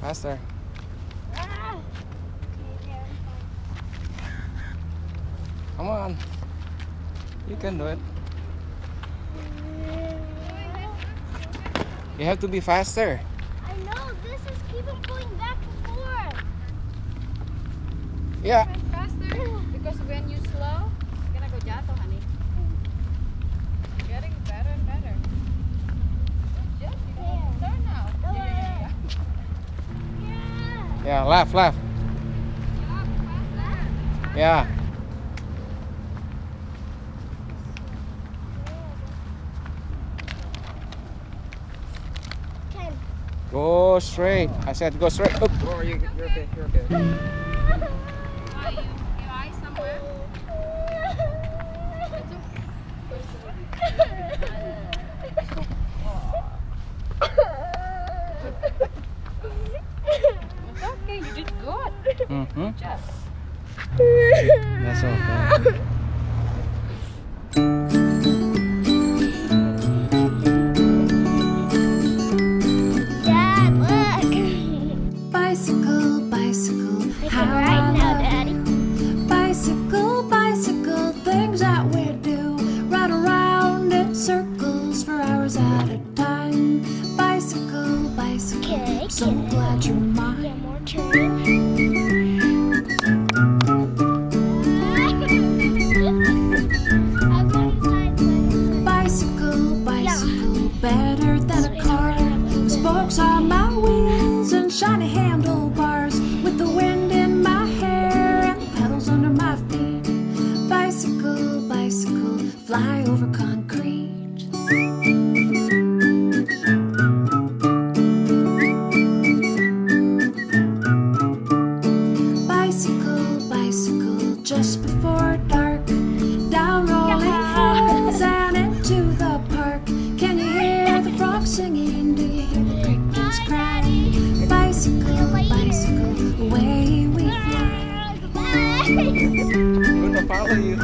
Faster. Ah. Okay, there. Come on. You can do it. You have to be faster. I know, this is keeping going back and forth. Yeah. Faster, because when you slow, you're gonna go jatuh, honey. Getting better and better. Good job. You can turn now. Yeah. Yeah. Yeah, left. Faster. Yeah. Ten. Go straight. I said go straight. Up. Oh, you're okay. You're okay. Why you eye somewhere? It's okay, you did good. Mm-hmm. Just. That's okay. Dad, look. Bicycle, bicycle, We how can ride I now, love Daddy. you. Bicycle, bicycle, things that we do. Ride around in circles for hours at a time. Bicycle, bicycle, Okay, so okay. glad you're Yeah, mine. more turn. I'll go inside. Bicycle, bicycle, better than a car. With spokes on my wheels and shiny handlebars. With the wind in my hair and the pedals under my feet. Bicycle, bicycle, fly over concrete. Bicycle, bicycle, just before dark. Down rolling hills and into the park. Can you hear the frogs singing? Do you hear the crickets cry? Bicycle, bicycle, away we fly. Goodbye. I'm gonna follow you.